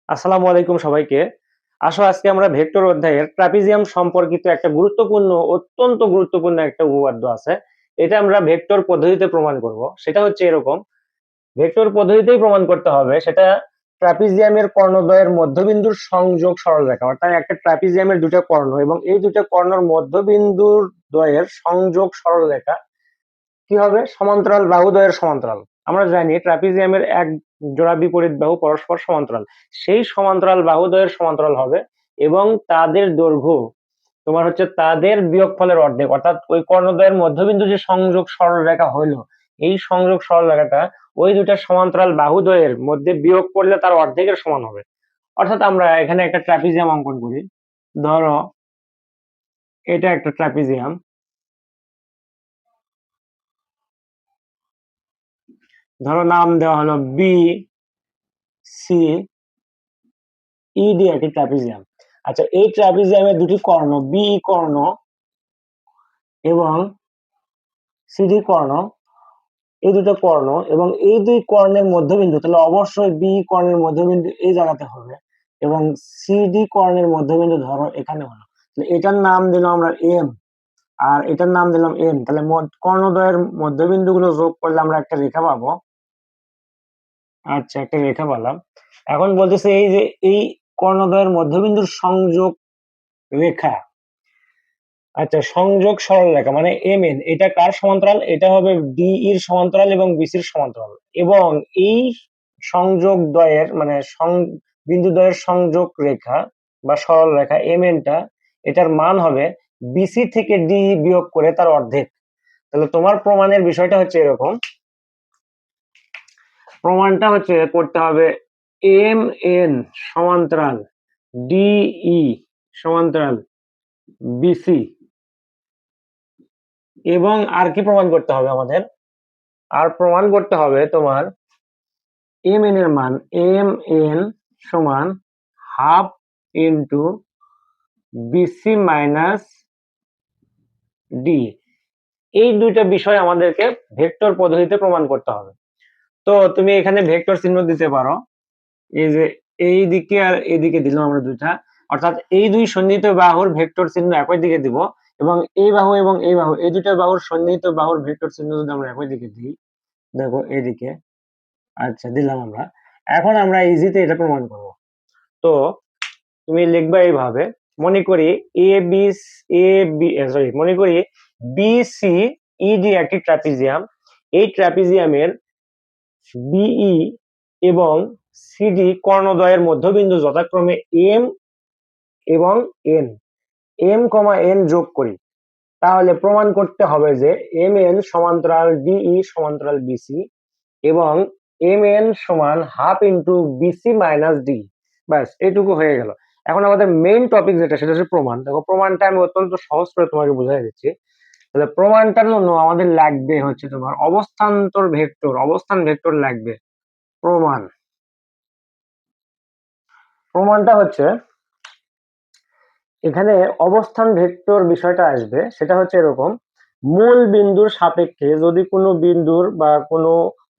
আসসালামু আলাইকুম সবাইকে। আসো আজকে আমরা ভেক্টর অধ্যায়ের ট্রাপিজিয়াম সম্পর্কিত একটা অত্যন্ত গুরুত্বপূর্ণ একটা উপপাদ্য আছে। এটা আমরা ভেক্টর পদ্ধতিতে প্রমাণ করব। সেটা হচ্ছে এরকম, ভেক্টর পদ্ধতিতেই প্রমাণ করতে হবে। সেটা ট্রাপিজিয়ামের কর্ণদ্বয়ের মধ্যবিন্দুর সংযোগ সরলরেখা, অর্থাৎ একটা ট্রাপিজিয়ামের দুটো কর্ণ এবং এই দুটো কর্ণর মধ্যবিন্দুর দ্বয়ের সংযোগ সরলরেখা কি হবে? সমান্তরাল বাহুদ্বয়ের সমান্তরাল। আমরা জানি ট্রাপিজিয়ামের এক জোড়া বিপরীত বাহু পরস্পর সমান্তরাল। সেই সমান্তরাল বাহুদ্বয়ের সমান্তরাল হবে এবং তাদের দৈর্ঘ্য তোমার হচ্ছে তাদের বিয়োগফলের অর্ধেক, অর্থাৎ ওই কর্ণদ্বয়ের মধ্যবিন্দু যে সংযোগ সরলরেখা হইলো, এই সংযোগ সরলরেখাটা ওই দুটা সমান্তরাল বাহুদ্বয়ের মধ্যে বিয়োগ করলে তার অর্ধেকের সমান হবে। অর্থাৎ আমরা এখানে একটা ট্রাপিজিয়াম অঙ্কন করি। ধরো এটা একটা ট্রাপিজিয়াম, ধরো নাম দেওয়া হলো বি সি ইডি একটি ট্রাপিজিয়াম। আচ্ছা, এই ট্রাপিজিয়ামের দুটি কর্ণ বি কর্ণ এবং সিডি কর্ণ, এই দুটো কর্ণ এবং এই দুই কর্ণের মধ্যবিন্দু, তাহলে অবশ্যই বি কর্ণের মধ্যবিন্দু এই জায়গাতে হবে এবং সিডি কর্ণের মধ্যবিন্দু ধরো এখানে হলো। এটার নাম দিলাম আমরা এম আর এটার নাম দিলাম এন। তাহলে কর্ণদ্বয়ের মধ্যবিন্দু গুলো যোগ করলে আমরা একটা রেখা পাবো। আচ্ছা, একটা রেখা পেলাম। এখন বলতেছে এই যে এই কর্ণদ্বয়ের মধ্যবিন্দুর সংযোগ রেখা, আচ্ছা সংযোগ সরলরেখা মানে এম এন, এটা কার সমান্তরাল? এটা হবে ডি এর সমান্তরাল এবং বিসির সমান্তরাল। এবং এই সংযোগ দ্বয়ের মানে বিন্দু দ্বয়ের সংযোগ রেখা বা সরল রেখা এম এনটা, এটার মান হবে বিসি থেকে ডি বিয়োগ করে তার অর্ধেক। তাহলে তোমার প্রমাণের বিষয়টা হচ্ছে এরকম, প্রমাণটা হচ্ছে করতে হবে এম এন সমান্তরাল ডিই সমান্তরাল বিসি। এবং আর কি প্রমাণ করতে হবে আমাদের? আর প্রমাণ করতে হবে তোমার এম এন এর মান এম এন সমান half into BC minus D. এই দুইটা বিষয় আমাদেরকে ভেক্টর পদ্ধতিতে প্রমাণ করতে হবে। তো তুমি এখানে ভেক্টর চিহ্ন দিতে পারো, এই যে এই দিকে আর এইদিকে দিলাম আমরা দুইটা, অর্থাৎ এই দুই সন্নিহিত বাহুর ভেক্টর চিহ্ন একই দিকে দিব এবং এই বাহু এই দুটো বাহুর সন্নিহিত বাহুর ভেক্টর চিহ্ন যদি আমরা একই দিকে দিই, দেখো এইদিকে, আচ্ছা দিলাম আমরা। এখন আমরা ইজিতে এটা প্রমাণ করব। তো তুমি লিখবা এইভাবে, মনে করি মনে করি বি সি ইডি একটি ট্রাপিজিয়াম। এই ট্রাপিজিয়ামের বিই এবং সিডি কর্ণদ্বয়ের মধ্যবিন্দু যথাক্রমে এম এবং এন, এম কমা এন যোগ করি, তাহলে প্রমাণ করতে হবে যে এম এন সমান্তরাল ডিই সমান্তরাল বিসি এবং এম এন সমান half into BC minus D. ব্যাস, এইটুকু হয়ে গেল। এখন আমাদের মেইন টপিক যেটা, সেটা হচ্ছে প্রমাণ। দেখো প্রমাণটা আমি অত্যন্ত সহজ করে তোমাকে বোঝাই দিচ্ছি। তাহলে প্রমাণটার জন্য আমাদের লাগবে হচ্ছে তোমার অবস্থান্তর ভেক্টর, অবস্থান ভেক্টর লাগবে। প্রমাণটা হচ্ছে এখানে অবস্থান ভেক্টর বিষয়টা আসবে, সেটা হচ্ছে এরকম, মূল বিন্দুর সাপেক্ষে যদি কোনো বিন্দুর বা কোনো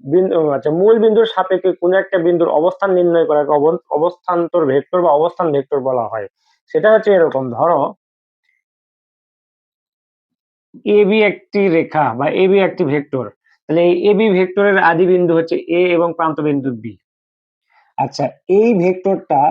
বিন্দু, আচ্ছা মূল বিন্দুর সাপেক্ষে কোনো একটা বিন্দুর অবস্থান নির্ণয় করাকে অবস্থান্তর ভেক্টর বা অবস্থান ভেক্টর বলা হয়। সেটা হচ্ছে এরকম, ধরো এবি একটি রেখা বা এবি একটি ভেক্টর, তাহলে এই এবি ভেক্টরের আদি বিন্দু হচ্ছে এ এবং প্রান্ত বিন্দু বি। আচ্ছা, এই ভেক্টরটা,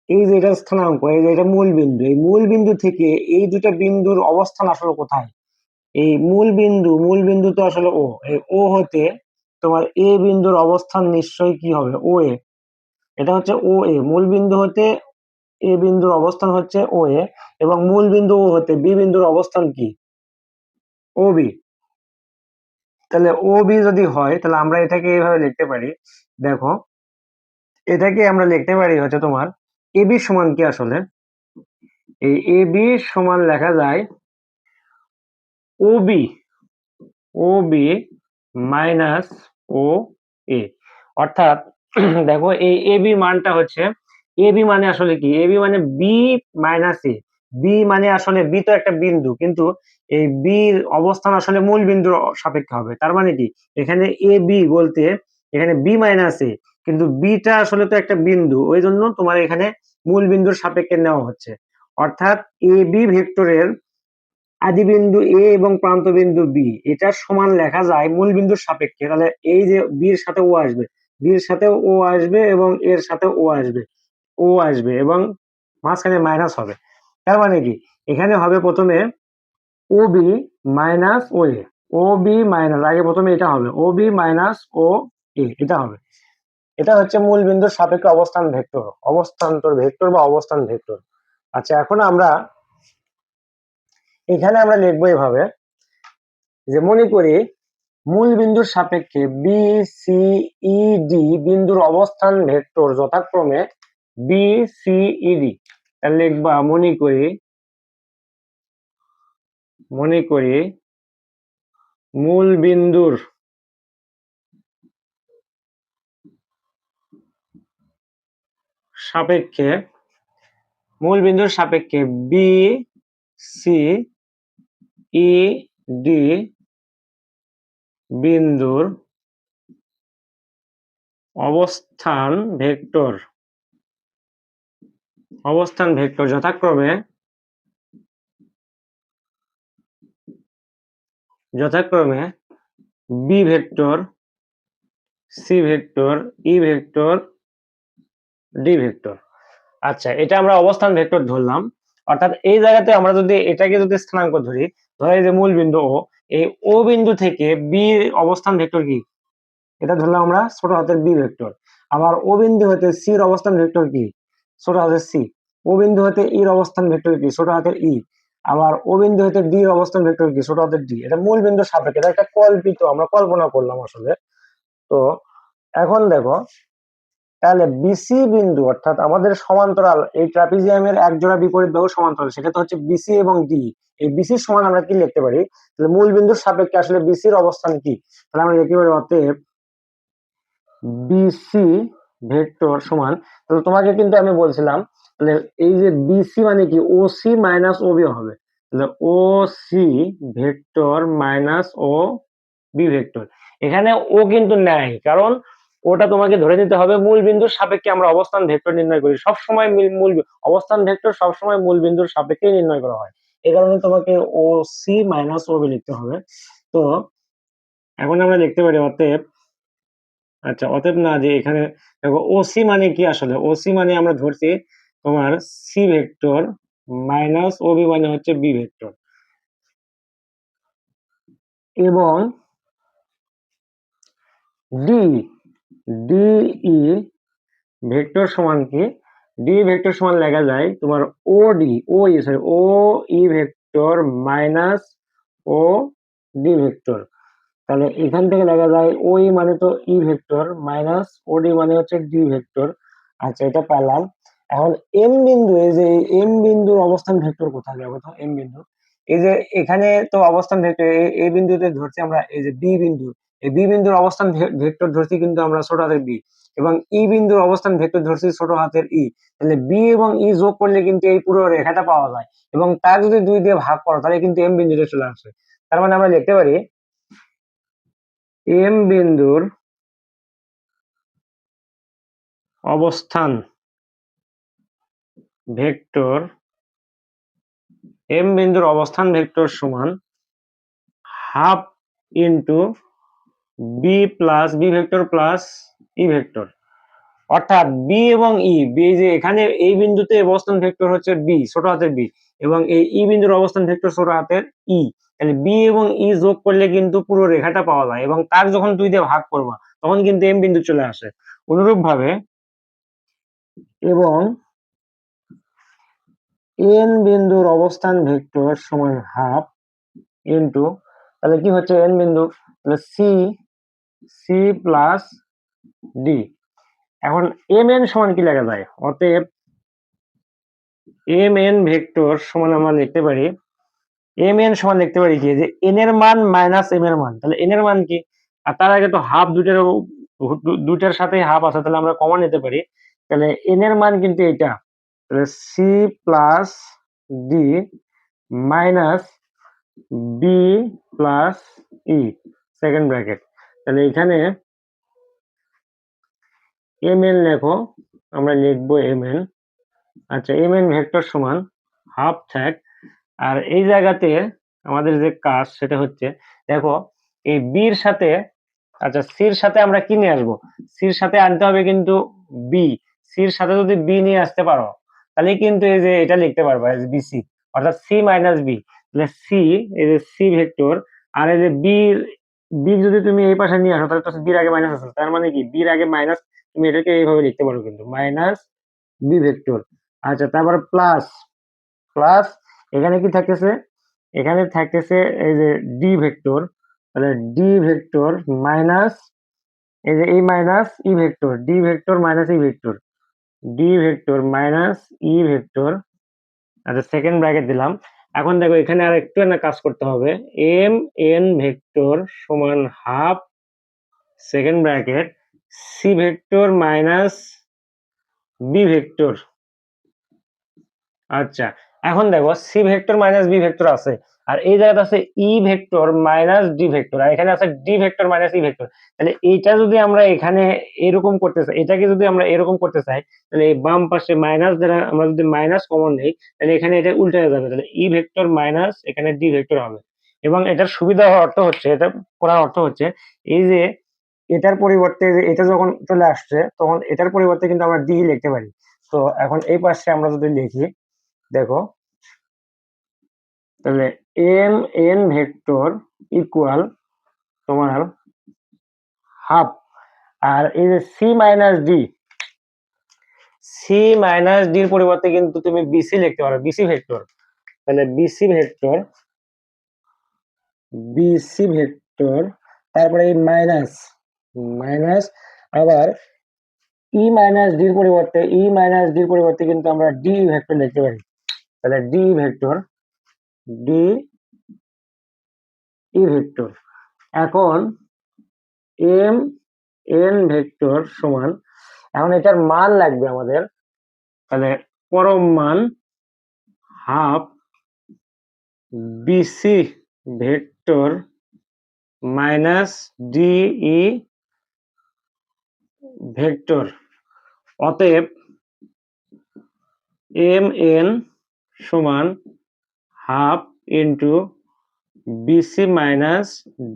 এই যে এটা স্থানাঙ্ক, এই যে এটা মূল বিন্দু, এই মূল বিন্দু থেকে এই দুটা বিন্দুর অবস্থান আসলে কোথায়? এই মূল বিন্দু তো আসলে ও, এই ও হতে তোমার এ বিন্দুর অবস্থান নিশ্চয়ই কি হবে? ও এ। এটা হচ্ছে ও এ, মূল বিন্দু হতে এ বিন্দুর অবস্থান হচ্ছে ও এ এবং মূল বিন্দু ও হতে বি বিন্দুর অবস্থান কি? ও বি। তাহলে ও বি যদি হয় তাহলে আমরা এটাকে এইভাবে লিখতে পারি, দেখো এটাকে আমরা লিখতে পারি হচ্ছে তোমার এবি সমান কি আসলে, এই এবি সমান লেখা যায় ওবি, ওবি মাইনাস ও এ। অর্থাৎ দেখো এই এবি মানটা হচ্ছে, এবি মানে আসলে কি? এবি মানে বি মাইনাস এ। বি মানে আসলে বি তো একটা বিন্দু, কিন্তু এই বির অবস্থান আসলে মূল বিন্দুর সাপেক্ষে হবে। তার মানে কি এখানে এ বি বলতে এখানে বি মাইনাস এ, কিন্তু বিটা আসলে তো একটা বিন্দু, ওই জন্য তোমার এখানে মূল বিন্দুর সাপেক্ষে নেওয়া হচ্ছে। অর্থাৎ এ বি ভেক্টরের আদি বিন্দু এ এবং প্রান্ত বিন্দু বি এটা সমান লেখা যায় মূল বিন্দুর সাপেক্ষে। তাহলে এই যে বির সাথে ও আসবে, বির সাথে ও আসবে এবং এর সাথে ও আসবে, ও আসবে এবং মাঝখানে মাইনাস হবে। তার মানে কি এখানে হবে প্রথমে ও বি মাইনাস ও এ, ও বি মাইনাস, আগে প্রথমে এটা হবে ও বি মাইনাস ও এ, এটা হবে। এটা হচ্ছে মূল বিন্দুর সাপেক্ষে অবস্থান ভেক্টর, অবস্থান্তর ভেক্টর বা অবস্থান ভেক্টর। আচ্ছা, এখন আমরা এখানে আমরা লিখবো এভাবে যে মনে করি মূল বিন্দুর সাপেক্ষে বি সি ই ডি বিন্দুর অবস্থান ভেক্টর যথাক্রমে বি সি ই ডি। লিখবা মনে করি মূল বিন্দুর সাপেক্ষে বি সি ই ডি বিন্দুর অবস্থান ভেক্টর যথাক্রমে B vector, C vector, E vector, D vector. আচ্ছা, এটা আমরা অবস্থান ভেক্টর ধরলাম। অর্থাৎ এই জায়গাতে আমরা যদি এটাকে যদি স্থানাঙ্ক ধরি, ধরে যে মূল বিন্দু ও, এই ও বিন্দু থেকে বি অবস্থান ভেক্টর কি, এটা ধরলাম আমরা ছোট হাতের বি ভেক্টর। আবার ও বিন্দু হতে সি এর অবস্থান ভেক্টর কি, ছোট হাতের সি। ও বিন্দু হতে ই এর অবস্থান ভেক্টর কি, ছোট হাতের ই। আবার ও বিন্দু হতে ডি এর অবস্থান ভেক্টর কি, ছোট হাতের ডি। এটা মূল বিন্দুর সাপেক্ষে, এটা একটা কল্পিত, আমরা কল্পনা করলাম আসলে। তো এখন দেখো, তাহলে বিসি বিন্দু অর্থাৎ আমাদের সমান্তরাল এই ট্রাপিজিয়ামের এক জোড়া বিপরীত বাহু সমান্তরাল, সেটা তো হচ্ছে বিসি এবং ডি। এই বিসির সমান আমরা কি লিখতে পারি, তাহলে মূল বিন্দুর সাপেক্ষে আসলে বিসির অবস্থান কি, তাহলে আমরা লিখতে পারি অতএব বিসি ভেক্টর সমান, তাহলে তোমাকে কিন্তু আমি বলছিলাম তাহলে এই যে বিসি মানে কি ওসি মাইনাস ও বি হবে, তাহলে ও সি ভেক্টর মাইনাস ও বি ভেক্টর। এখানে ও কিন্তু নাই, কারণ ওটা তোমাকে ধরে নিতে হবে মূল বিন্দুর সাপেক্ষে আমরা অবস্থান ভেক্টর নির্ণয় করি সবসময়। মূল অবস্থান ভেক্টর সবসময় মূল বিন্দুর সাপেক্ষে নির্ণয় করা হয়, এই কারণে তোমাকে ও সি মাইনাস ও বি লিখতে হবে। তো এখন আমরা লিখতে পারি অতএব, আচ্ছা অতএব না, যে এখানে দেখো ওসি মানে কি, আসলে ওসি মানে আমরা ধরছি তোমার সি ভেক্টর মাইনাস ও বি মানে হচ্ছে বি ভেক্টর, এবং ডি ডিই ভেক্টর সমান কি, ডি ভেক্টর সমান লেখা যায় তোমার ও ডি ও ই সরি ও ই ভেক্টর মাইনাস ও ডি ভেক্টর। তাহলে এখান থেকে লেখা যায় ও ই মানে তো ই ভেক্টর মাইনাস ও ডি মানে হচ্ছে ডি ভেক্টর। আচ্ছা, এটা পেলাম। এখন এম বিন্দু, এই যে এম বিন্দুর অবস্থান ভেক্টর কোথায় যাবে, তো এম বিন্দু এই যে এখানে তো অবস্থান ভেক্টর এই বিন্দুতে ধরছি আমরা, এই যে বি বিন্দু, এই বি বিন্দুর অবস্থান ভেক্টর ধরছি কিন্তু আমরা ছোট হাতের বি, এবং ই বিন্দুর অবস্থান ভেক্টর ধরছি ছোট হাতের ই। তাহলে বি এবং ই যোগ করলে কিন্তু এই পুরো রেখাটা পাওয়া যায়, এবং তার যদি 2 দিয়ে ভাগ করো তাহলে কিন্তু এম বিন্দুতে চলে আসে। তার মানে আমরা লিখতে পারি এম বিন্দুর অবস্থান ভেক্টর, এম বিন্দুর অবস্থান ভেক্টর সমান half into B plus B vector plus E vector. অর্থাৎ বি এবং ই, বি যে এখানে এই বিন্দুতে অবস্থান ভেক্টর হচ্ছে বি ছোট হাতের বি, এবং এই ই বিন্দুর অবস্থান ভেক্টর ছোট হাতের ই। তাহলে বি এবং ই যোগ করলে কিন্তু পুরো রেখাটা পাওয়া যায়, এবং তার যখন 2 দিয়ে ভাগ করবা তখন কিন্তু এম বিন্দু চলে আসে। অনুরূপ ভাবে এবং এন বিন্দুর অবস্থান ভেক্টর সমান হাফ ইন্টু, তাহলে কি হচ্ছে এন বিন্দু, তাহলে সি সি প্লাস ডি। এখন এম এন সমান কি লেখা যায়, অতএব এম এন ভেক্টর সমান আমরা লিখতে পারি, এম এন সমান লিখতে পারি কি, যে এন এর মান মাইনাস এম এর মান। তাহলে এন এর মান কি, আর তার আগে তো হাফ, দুটার সাথে হাফ আছে, তাহলে আমরা কমন নিতে পারি। তাহলে এন এর মান কিন্তু এটা, তাহলে C plus D minus B plus E second bracket. তাহলে এখানে এম এন লেখো, আমরা লিখবো এম এন। আচ্ছা, এম এন ভেক্টর সমান হাফ থাক। আর এই জায়গাতে আমাদের যে কাজ সেটা হচ্ছে, দেখো এই বির সাথে, আচ্ছা সির সাথে আমরা কি নিয়ে আসবো, সির সাথে আনতে হবে কিন্তু বি। সির সাথে যদি বি নিয়ে আসতে পারো তাহলে কিন্তু এই যে এটা লিখতে পারবা এজ বিসি, অর্থাৎ সি মাইনাস বি। তাহলে সি, এই যে সি ভেক্টর, আর এই যে বি, বি যদি তুমি এই পাশে নিয়ে আসো তাহলে তো বির আগে মাইনাস আছে, তার মানে কি বির আগে মাইনাস, তুমি এটাকে এইভাবে লিখতে পারো কিন্তু মাইনাস বি ভেক্টর। আচ্ছা, তারপর প্লাস, প্লাস এখানে কি থাকতেছে, এখানে থাকতেছে এই যে ডি ভেক্টর। তাহলে ডি ভেক্টর মাইনাস, এই যে এই minus E vector, D vector minus E vector, D vector minus E vector. আচ্ছা, সেকেন্ড ব্র্যাকেট দিলাম। এখন দেখো এখানে আর একটু না কাজ করতে হবে, এম এন ভেক্টর সমান half second bracket C vector minus B vector. আচ্ছা, এখন দেখো C vector minus B vector আছে, আর এই জায়গাতে আছে E vector minus D vector, আর এখানে আছে D vector minus E vector. তাহলে এইটা যদি আমরা এখানে এরকম করতে চাই, এটাকে যদি আমরা এরকম করতে চাই, তাহলে এই বাম পাশে মাইনাস দ্বারা আমরা যদি মাইনাস কমন নেই, তাহলে এখানে এটা উল্টে যাবে, তাহলে ই ভেক্টর মাইনাস এখানে ডি ভেক্টর হবে। এবং এটার সুবিধা হওয়ার অর্থ হচ্ছে, এটা করার অর্থ হচ্ছে এই যে এটার পরিবর্তে যে এটা যখন চলে আসছে তখন এটার পরিবর্তে কিন্তু আমরা ডি লিখতে পারি। তো এখন এই পাশে আমরা যদি লিখি, দেখো তাহলে এম এন ভেক্টর ইকুয়াল তোমার হাফ, আর এই যে C minus D, C minus ডির পরিবর্তে কিন্তু তুমি বিসি লিখতে পারো, বিসি ভেক্টর। তাহলে বিসি ভেক্টর, বিসি ভেক্টর, তারপরে এই মাইনাস, মাইনাস আবার ই মাইনাস ডির পরিবর্তে, ই মাইনাস ডির পরিবর্তে কিন্তু আমরা ডি ভেক্টর লিখতে পারি। তাহলে D vector, D E vector. এখন এম এন ভেক্টর সমান, এখন এটার মান লাগবে আমাদের, তাহলে পরম মান half BC vector minus DE vector. অতএব এম এন সমান half into BC minus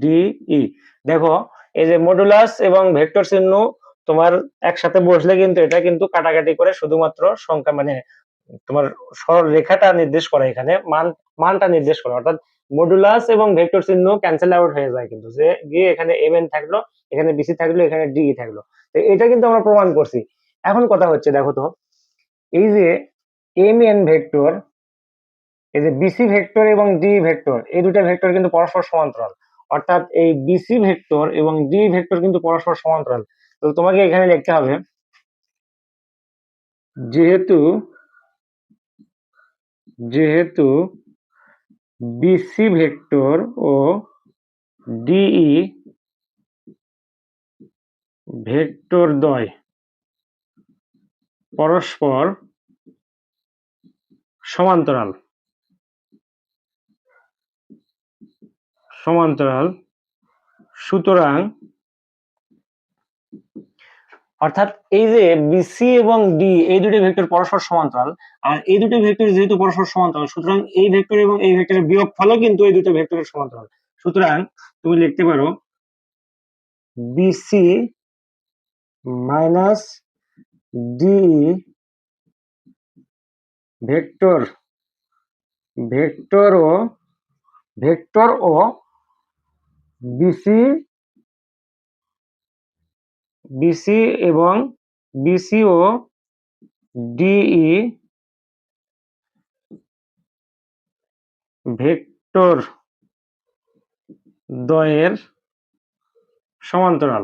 DE. দেখো এই যে মডুলাস এবং ভেক্টর চিহ্ন তোমার একসাথে বসলে কিন্তু এটা কিন্তু কাটাকাটি করে শুধুমাত্র সংখ্যা মানে তোমার সরল রেখাটা নির্দেশ করে, এখানে মানটা নির্দেশ করে, অর্থাৎ মডুলাস এবং ভেক্টর চিহ্ন ক্যান্সেল আউট হয়ে যায় কিন্তু, যে গিয়ে এখানে এম এন থাকলো, এখানে বিসি থাকলো, এখানে ডি থাকলো। তো এটা কিন্তু আমরা প্রমাণ করছি। এখন কথা হচ্ছে দেখো তো, এই যে এম এন ভেক্টর, এই যে বিসি ভেক্টর এবং ডি ভেক্টর, এই দুটো ভেক্টর কিন্তু পরস্পর সমান্তরাল, অর্থাৎ এই বিসি ভেক্টর এবং ডি ভেক্টর কিন্তু পরস্পর সমান্তরাল। তো তোমাকে এখানে লিখতে হবে, যেহেতু যেহেতু বিসি ভেক্টর ও ডিই ভেক্টর দ্বয় পরস্পর সমান্তরাল, সমান্তরাল সুতরাং, অর্থাৎ এই যে বিসি এবং ডি এই দুটি ভেক্টর পরস্পর সমান্তরাল, আর এই দুটি ভেক্টর যেহেতু পরস্পর সমান্তরাল সুতরাং এই ভেক্টর এবং এই ভেক্টরের বিয়োগফলও কিন্তু এই দুটো ভেক্টরের সমান্তরাল। সুতরাং তুমি লিখতে পারো BC minus DE vector, vector ও ভেক্টর ও বিসি, বিসি এবং বিসি ও ডিই ভেক্টর দ্বয়ের সমান্তরাল।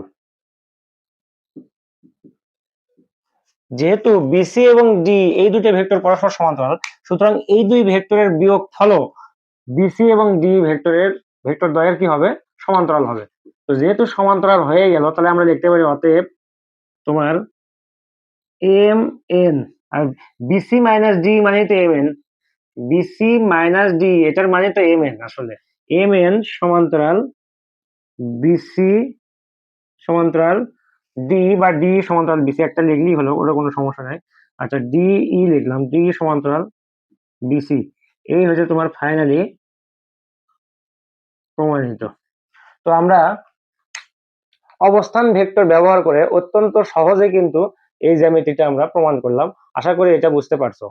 যেহেতু বিসি এবং ডি এই দুটো ভেক্টর পরস্পর সমান্তরাল সুতরাং এই দুই ভেক্টরের বিয়োগফল বিসি এবং ডি ভেক্টরের ভেক্টর দ্বয়ের কি হবে, সমান্তরাল হবে। তো যেহেতু সমান্তরাল হয়ে গেল তাহলে আমরা লিখতে পারি অতএব তোমার এম এন, আর বিসি মাইনাস ডি মানে তো M N, BC minus D এটার মানে তো এম এন, আসলে এম এন সমান্তরাল বিসি সমান্তরাল ডি বা ডি সমান্তরাল বিসি একটা লিখলেই হলো, ওটা কোনো সমস্যা নাই। আচ্ছা ডি ই লিখলাম, ডি সমান্তরাল বিসি, এই হচ্ছে তোমার ফাইনালি প্রমাণিত। তো আমরা অবস্থান ভেক্টর ব্যবহার করে অত্যন্ত সহজে কিন্তু এই জ্যামিতিটা আমরা প্রমাণ করলাম। আশা করি এটা বুঝতে পারছো।